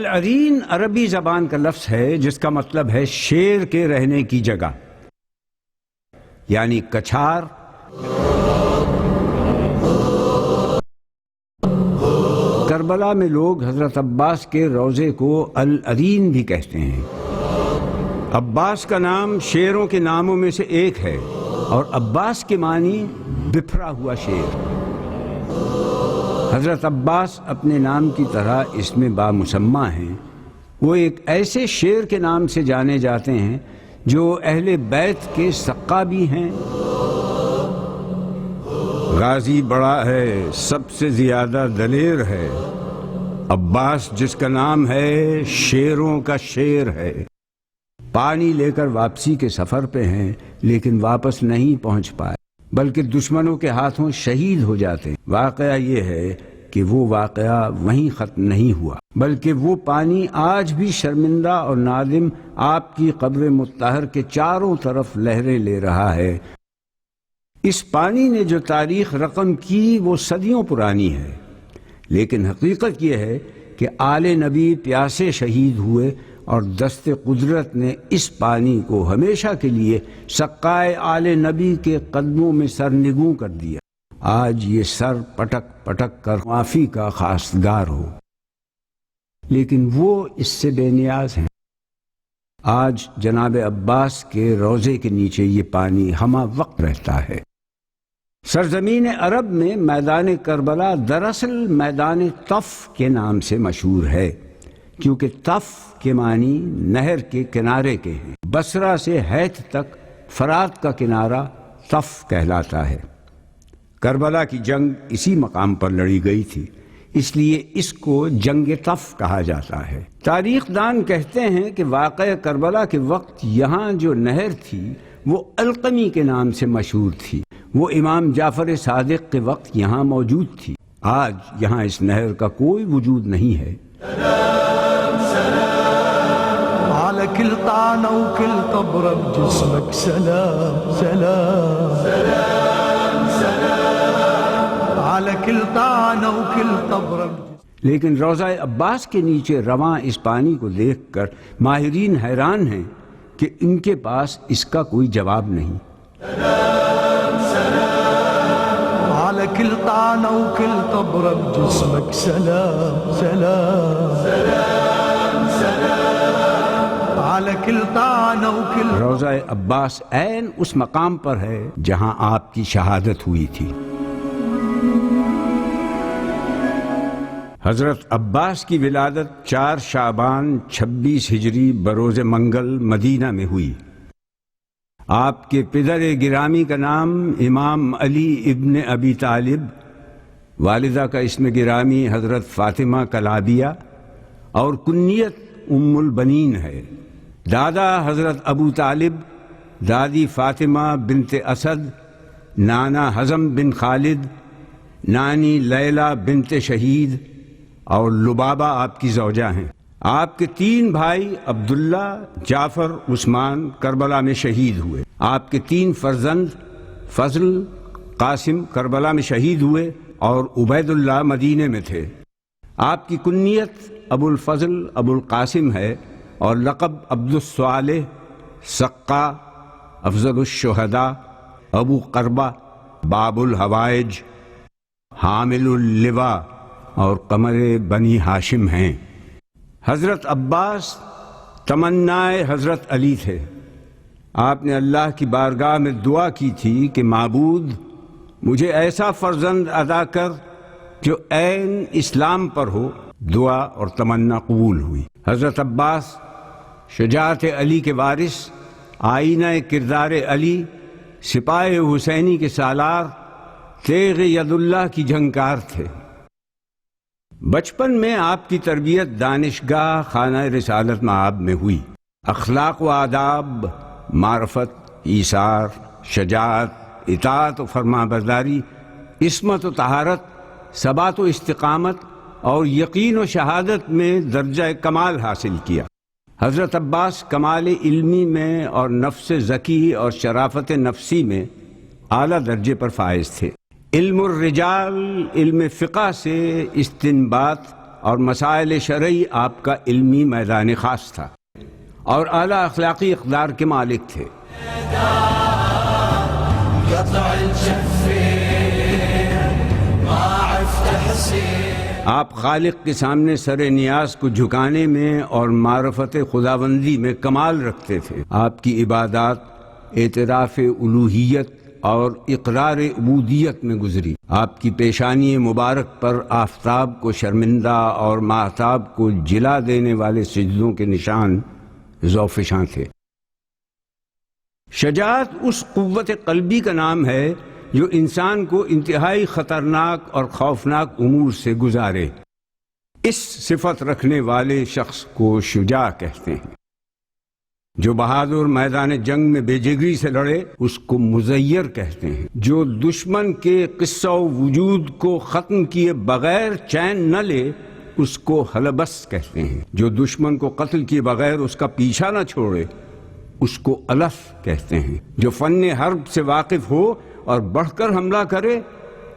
العرین عربی زبان کا لفظ ہے جس کا مطلب ہے شیر کے رہنے کی جگہ، یعنی کچھار۔ کربلا میں لوگ حضرت عباس کے روضے کو العرین بھی کہتے ہیں۔ عباس کا نام شیروں کے ناموں میں سے ایک ہے، اور عباس کے معنی بکھرا ہوا شیر۔ حضرت عباس اپنے نام کی طرح اس میں بامسمہ ہیں۔ وہ ایک ایسے شیر کے نام سے جانے جاتے ہیں جو اہل بیت کے سقا بھی ہیں۔ غازی بڑا ہے، سب سے زیادہ دلیر ہے، عباس جس کا نام ہے شیروں کا شیر ہے۔ پانی لے کر واپسی کے سفر پہ ہیں، لیکن واپس نہیں پہنچ پائے، بلکہ دشمنوں کے ہاتھوں شہید ہو جاتے ہیں۔ واقعہ یہ ہے کہ وہ واقعہ وہیں ختم نہیں ہوا، بلکہ وہ پانی آج بھی شرمندہ اور نادم آپ کی قبر مطہر کے چاروں طرف لہریں لے رہا ہے۔ اس پانی نے جو تاریخ رقم کی وہ صدیوں پرانی ہے، لیکن حقیقت یہ ہے کہ آل نبی پیاسے شہید ہوئے، اور دست قدرت نے اس پانی کو ہمیشہ کے لیے سقائے آل نبی کے قدموں میں سرنگوں کر دیا۔ آج یہ سر پٹک پٹک کر معافی کا خواستگار ہو، لیکن وہ اس سے بے نیاز ہیں۔ آج جناب عباس کے روضے کے نیچے یہ پانی ہمہ وقت رہتا ہے۔ سرزمین عرب میں میدان کربلا دراصل میدان طف کے نام سے مشہور ہے، کیونکہ طف کے معنی نہر کے کنارے کے ہیں۔ بصرہ سے حیت تک فرات کا کنارہ طف کہلاتا ہے۔ کربلا کی جنگ اسی مقام پر لڑی گئی تھی، اس لیے اس کو جنگ طف کہا جاتا ہے۔ تاریخ دان کہتے ہیں کہ واقعہ کربلا کے وقت یہاں جو نہر تھی وہ القمی کے نام سے مشہور تھی۔ وہ امام جعفر صادق کے وقت یہاں موجود تھی۔ آج یہاں اس نہر کا کوئی وجود نہیں ہے۔ طعن وكل قبر بجسمك سلام سلام سلام سلام على كل طعن وكل قبر۔ لیکن روضہ عباس کے نیچے رواں اس پانی کو دیکھ کر ماہرین حیران ہیں کہ ان کے پاس اس کا کوئی جواب نہیں۔ سلام سلام على كل طعن وكل قبر بجسمك سلام سلام سلام سلام۔ روضہ عباس عین اس مقام پر ہے جہاں آپ کی شہادت ہوئی تھی۔ حضرت عباس کی ولادت 4 شعبان 26 ہجری بروز منگل مدینہ میں ہوئی۔ آپ کے پدر گرامی کا نام امام علی ابن ابی طالب، والدہ کا اسم گرامی حضرت فاطمہ کلابیہ، اور کنیت ام البنین ہے۔ دادا حضرت ابو طالب، دادی فاطمہ بنت اسد، نانا حزم بن خالد، نانی لیلہ بنت شہید، اور لبابہ آپ کی زوجہ ہیں۔ آپ کے 3 بھائی عبداللہ، جعفر، عثمان کربلا میں شہید ہوئے۔ آپ کے 3 فرزند فضل، قاسم کربلا میں شہید ہوئے، اور عبید اللہ مدینے میں تھے۔ آپ کی کنیت ابو الفضل ابو القاسم ہے، اور لقب عبد الصالح، سقا، افضل الشہداء، ابو قربہ، باب الحوائج، حامل اللواء، اور قمر بنی ہاشم ہیں۔ حضرت عباس تمنائے حضرت علی تھے۔ آپ نے اللہ کی بارگاہ میں دعا کی تھی کہ معبود مجھے ایسا فرزند عطا کر جو عین اسلام پر ہو۔ دعا اور تمنا قبول ہوئی۔ حضرت عباس شجاعت علی کے وارث، آئینہ کردار علی، سپاہ حسینی کے سالار، تیغ ید اللہ کی جھنکار تھے۔ بچپن میں آپ کی تربیت دانشگاہ خانہ رسالت مآب میں ہوئی۔ اخلاق و آداب، معرفت، ایثار، شجاعت، اطاعت و فرمانبرداری، عصمت و طہارت، ثبات و استقامت اور یقین و شہادت میں درجہ کمال حاصل کیا۔ حضرت عباس کمال علمی میں اور نفس ذکی اور شرافت نفسی میں اعلیٰ درجے پر فائز تھے۔ علم الرجال، علم فقہ سے استنباط اور مسائل شرعی آپ کا علمی میدان خاص تھا، اور اعلیٰ اخلاقی اقدار کے مالک تھے۔ آپ خالق کے سامنے سر نیاز کو جھکانے میں اور معرفت خداوندی میں کمال رکھتے تھے۔ آپ کی عبادات اعتراف الوہیت اور اقرار عبودیت میں گزری۔ آپ کی پیشانی مبارک پر آفتاب کو شرمندہ اور ماہتاب کو جلا دینے والے سجدوں کے نشان ذوفشاں تھے۔ شجاعت اس قوت قلبی کا نام ہے جو انسان کو انتہائی خطرناک اور خوفناک امور سے گزارے۔ اس صفت رکھنے والے شخص کو شجاع کہتے ہیں۔ جو بہادر میدان جنگ میں بے جگری سے لڑے اس کو مزیر کہتے ہیں۔ جو دشمن کے قصہ و وجود کو ختم کیے بغیر چین نہ لے اس کو حلبس کہتے ہیں۔ جو دشمن کو قتل کیے بغیر اس کا پیچھا نہ چھوڑے اس کو الف کہتے ہیں۔ جو فن حرب سے واقف ہو اور بڑھ کر حملہ کرے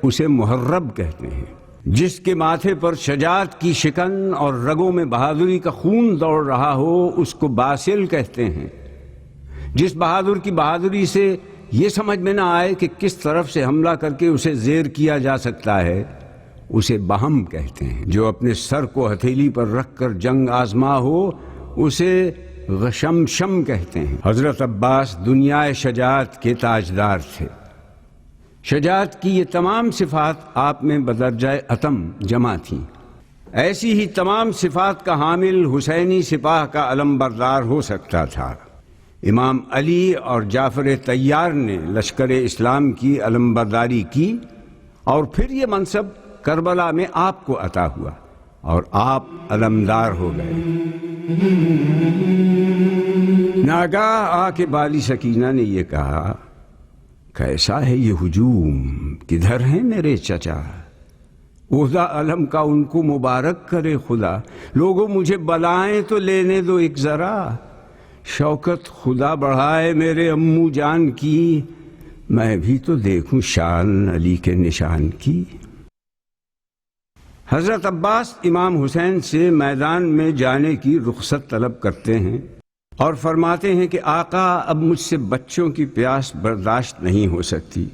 اسے محرب کہتے ہیں۔ جس کے ماتھے پر شجاعت کی شکن اور رگوں میں بہادری کا خون دوڑ رہا ہو اس کو باسل کہتے ہیں۔ جس بہادر کی بہادری سے یہ سمجھ میں نہ آئے کہ کس طرف سے حملہ کر کے اسے زیر کیا جا سکتا ہے اسے بہم کہتے ہیں۔ جو اپنے سر کو ہتھیلی پر رکھ کر جنگ آزما ہو اسے غشمشم کہتے ہیں۔ حضرت عباس دنیا شجاعت کے تاجدار تھے۔ شجاعت کی یہ تمام صفات آپ میں بدرجہ اتم جمع تھیں۔ ایسی ہی تمام صفات کا حامل حسینی سپاہ کا علم بردار ہو سکتا تھا۔ امام علی اور جعفر طیار نے لشکر اسلام کی علم برداری کی اور پھر یہ منصب کربلا میں آپ کو عطا ہوا اور آپ علمدار ہو گئے۔ ناگاہ آ کے بالی سکینہ نے یہ کہا، کیسا ہے یہ ہجوم، کدھر ہیں میرے چچا؟ عہدہ علم کا ان کو مبارک کرے خدا، لوگوں مجھے بلائیں تو لینے دو ایک ذرا، شوکت خدا بڑھائے میرے امو جان کی، میں بھی تو دیکھوں شان علی کے نشان کی۔ حضرت عباس امام حسین سے میدان میں جانے کی رخصت طلب کرتے ہیں اور فرماتے ہیں کہ آقا اب مجھ سے بچوں کی پیاس برداشت نہیں ہو سکتی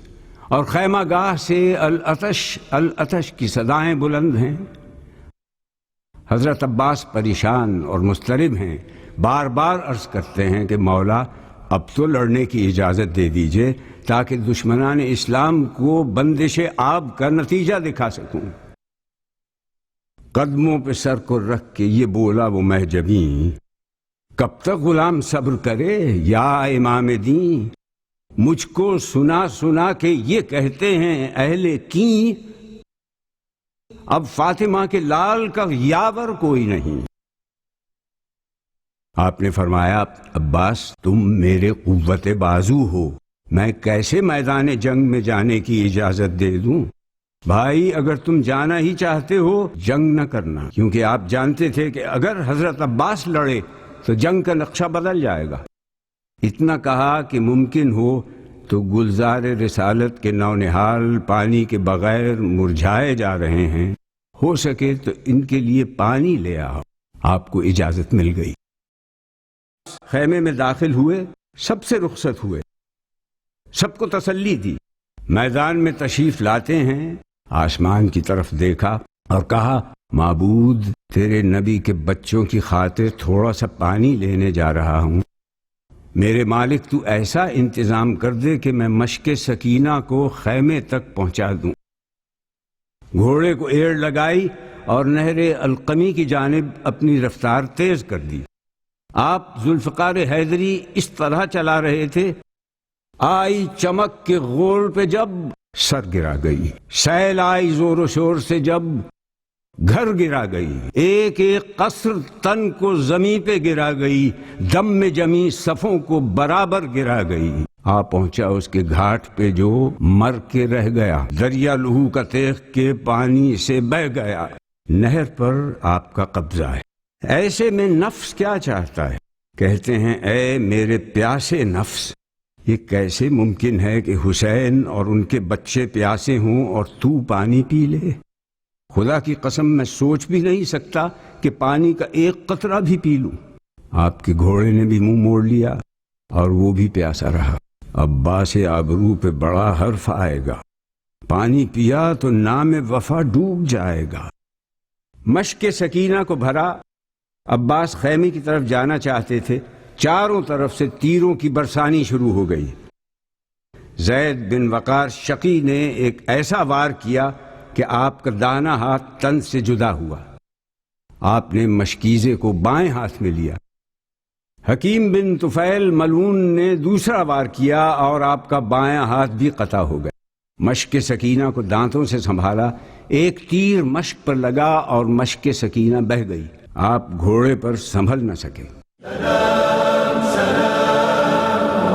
اور خیمہ گاہ سے العطش العطش کی صدائیں بلند ہیں۔ حضرت عباس پریشان اور مضطرب ہیں، بار بار عرض کرتے ہیں کہ مولا اب تو لڑنے کی اجازت دے دیجئے تاکہ دشمنان اسلام کو بندش آب کا نتیجہ دکھا سکوں۔ قدموں پہ سر کو رکھ کے یہ بولا وہ محجبیں، کب تک غلام صبر کرے یا امام دین؟ مجھ کو سنا سنا کے یہ کہتے ہیں اہل کی، اب فاطمہ کے لال کا یاور کوئی نہیں۔ آپ نے فرمایا، عباس تم میرے قوت بازو ہو، میں کیسے میدان جنگ میں جانے کی اجازت دے دوں؟ بھائی اگر تم جانا ہی چاہتے ہو جنگ نہ کرنا، کیونکہ آپ جانتے تھے کہ اگر حضرت عباس لڑے تو جنگ کا نقشہ بدل جائے گا۔ اتنا کہا کہ ممکن ہو تو گلزار رسالت کے نونہال پانی کے بغیر مرجھائے جا رہے ہیں، ہو سکے تو ان کے لیے پانی لے آؤ۔ آپ کو اجازت مل گئی۔ خیمے میں داخل ہوئے، سب سے رخصت ہوئے، سب کو تسلی دی۔ میدان میں تشریف لاتے ہیں، آسمان کی طرف دیکھا اور کہا، معبود تیرے نبی کے بچوں کی خاطر تھوڑا سا پانی لینے جا رہا ہوں، میرے مالک تو ایسا انتظام کر دے کہ میں مشق سکینہ کو خیمے تک پہنچا دوں۔ گھوڑے کو ایڑ لگائی اور نہر القمی کی جانب اپنی رفتار تیز کر دی۔ آپ ذوالفقار حیدری اس طرح چلا رہے تھے، آئی چمک کے غول پہ جب سر گرا گئی، سیل آئی زور و شور سے جب گھر گرا گئی، ایک ایک قصر تن کو زمیں پہ گرا گئی، دم میں جمی صفوں کو برابر گرا گئی۔ آ پہنچا اس کے گھاٹ پہ جو مر کے رہ گیا، دریا لہو کا تیغ کے پانی سے بہہ گیا۔ نہر پر آپ کا قبضہ ہے۔ ایسے میں نفس کیا چاہتا ہے؟ کہتے ہیں، اے میرے پیاسے نفس، یہ کیسے ممکن ہے کہ حسین اور ان کے بچے پیاسے ہوں اور تو پانی پی لے؟ خدا کی قسم میں سوچ بھی نہیں سکتا کہ پانی کا ایک قطرہ بھی پی لوں۔ آپ کے گھوڑے نے بھی منہ موڑ لیا اور وہ بھی پیاسا رہا۔ عباس آبرو پہ بڑا حرف آئے گا، پانی پیا تو نام وفا ڈوب جائے گا۔ مشق سکینہ کو بھرا، عباس خیمے کی طرف جانا چاہتے تھے، چاروں طرف سے تیروں کی برسانی شروع ہو گئی۔ زید بن وقار شقی نے ایک ایسا وار کیا کہ آپ کا دانا ہاتھ تن سے جدا ہوا۔ آپ نے مشکیزے کو بائیں ہاتھ میں لیا۔ حکیم بن طفیل ملعون نے دوسرا وار کیا اور آپ کا بائیں ہاتھ بھی قطع ہو گیا۔ مشق سکینہ کو دانتوں سے سنبھالا، ایک تیر مشق پر لگا اور مشق سکینہ بہہ گئی۔ آپ گھوڑے پر سنبھل نہ سکے۔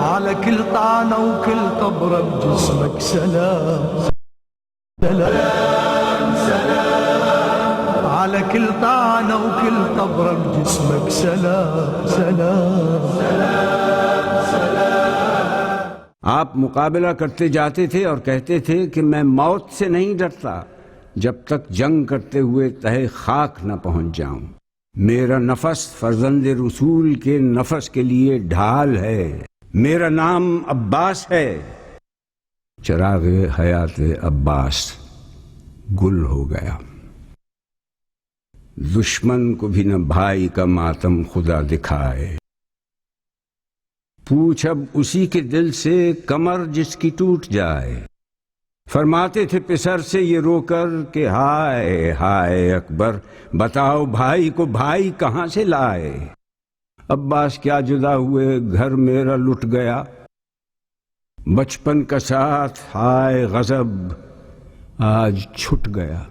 على كل طعنة وكل طبرة بجسمك سلام سلام سلام، على كل طعنة وكل طبرة بجسمك سلام سلام سلام۔ آپ مقابلہ کرتے جاتے تھے اور کہتے تھے کہ میں موت سے نہیں ڈرتا جب تک جنگ کرتے ہوئے تہے خاک نہ پہنچ جاؤں۔ میرا نفس فرزند رسول کے نفس کے لیے ڈھال ہے، میرا نام عباس ہے۔ چراغ حیات عباس گل ہو گیا۔ دشمن کو بھی نہ بھائی کا ماتم خدا دکھائے، پوچھ اب اسی کے دل سے کمر جس کی ٹوٹ جائے۔ فرماتے تھے پسر سے یہ رو کر کہ ہائے ہائے اکبر، بتاؤ بھائی کو بھائی کہاں سے لائے۔ عباس کیا جدا ہوئے، گھر میرا لٹ گیا، بچپن کا ساتھ ہائے غضب آج چھٹ گیا۔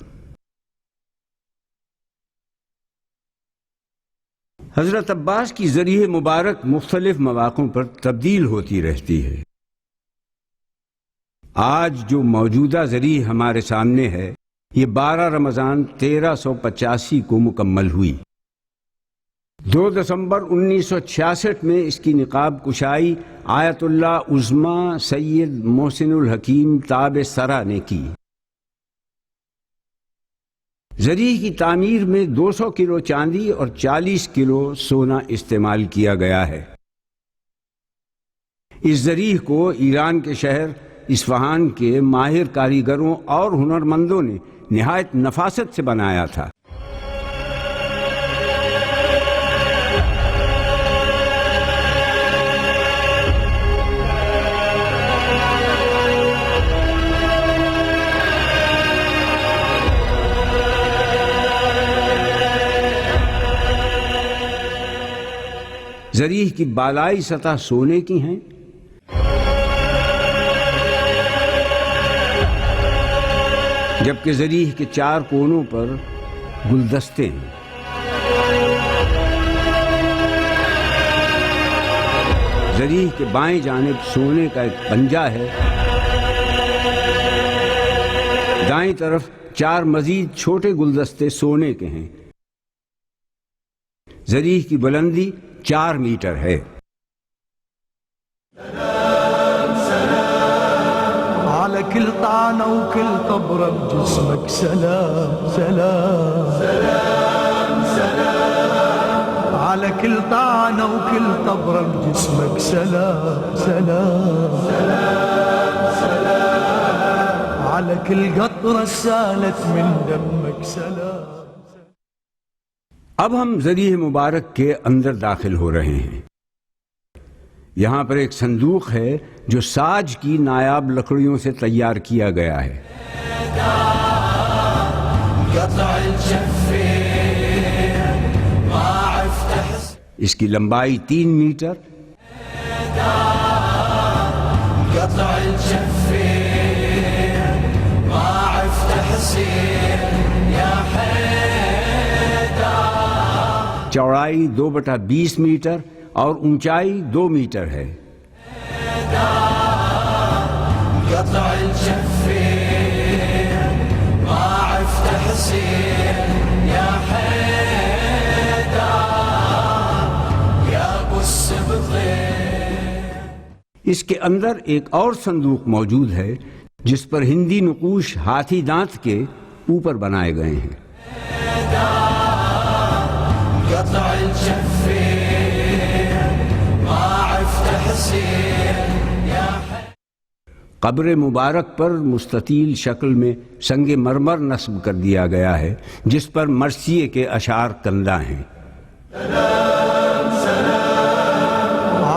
حضرت عباس کی ذریعہ مبارک مختلف مواقعوں پر تبدیل ہوتی رہتی ہے۔ آج جو موجودہ ذریعہ ہمارے سامنے ہے، یہ 12 رمضان 1385 کو مکمل ہوئی۔ 2 دسمبر 1966 میں اس کی نقاب کشائی آیت اللہ عظمی سید محسن الحکیم تاب سرا نے کی۔ ذریعہ کی تعمیر میں 200 کلو چاندی اور 40 کلو سونا استعمال کیا گیا ہے۔ اس ذریعہ کو ایران کے شہر اصفہان کے ماہر کاریگروں اور ہنرمندوں نے نہایت نفاست سے بنایا تھا۔ ذریعہ کی بالائی سطح سونے کی ہیں، جبکہ ذریعہ کے 4 کونوں پر گلدستے ہیں۔ ذریعہ کے بائیں جانب سونے کا ایک پنجہ ہے، دائیں طرف 4 مزید چھوٹے گلدستے سونے کے ہیں۔ ذریعہ کی بلندی 4 میٹر ہے۔ على كل طعنة وكل طبرة بجسمك سلام سلام سلام سلام، على كل طعنة وكل طبرة بجسمك سلام سلام سلام سلام، على كل قطرة سالت من دمك سلام۔ اب ہم ذریعہ مبارک کے اندر داخل ہو رہے ہیں۔ یہاں پر ایک صندوق ہے جو ساج کی نایاب لکڑیوں سے تیار کیا گیا ہے۔ اس کی لمبائی 3 میٹر، چوڑائی 2/20 میٹر اور اونچائی 2 میٹر ہے۔ اس کے اندر ایک اور صندوق موجود ہے جس پر ہندی نقوش ہاتھی دانت کے اوپر بنائے گئے ہیں۔ قطع الجفين ما عفت حسين يا قبر مبارک پر مستطیل شکل میں سنگ مرمر نصب کر دیا گیا ہے جس پر مرثیے کے اشعار کندہ ہیں۔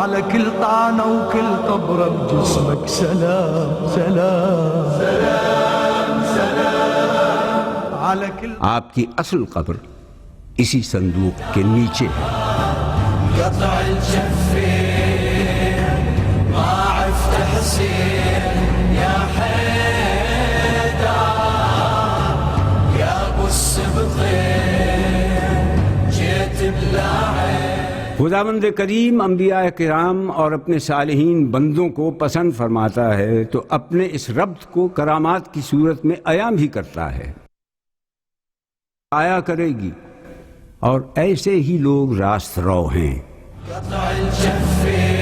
على كل طعنة وكل قبرة بجسمك سلام سلام على كل آپ کی اصل قبر اسی صندوق کے نیچے ہے۔ قطع الجفين ما عفت حسين يا حيدر يا ابو السبطين جيت بلاعب۔ خداوند کریم انبیاء کرام اور اپنے صالحین بندوں کو پسند فرماتا ہے تو اپنے اس ربط کو کرامات کی صورت میں عیاں بھی کرتا ہے۔ آیا کرے گی اور ایسے ہی لوگ راست رو ہیں۔ قطع الجفين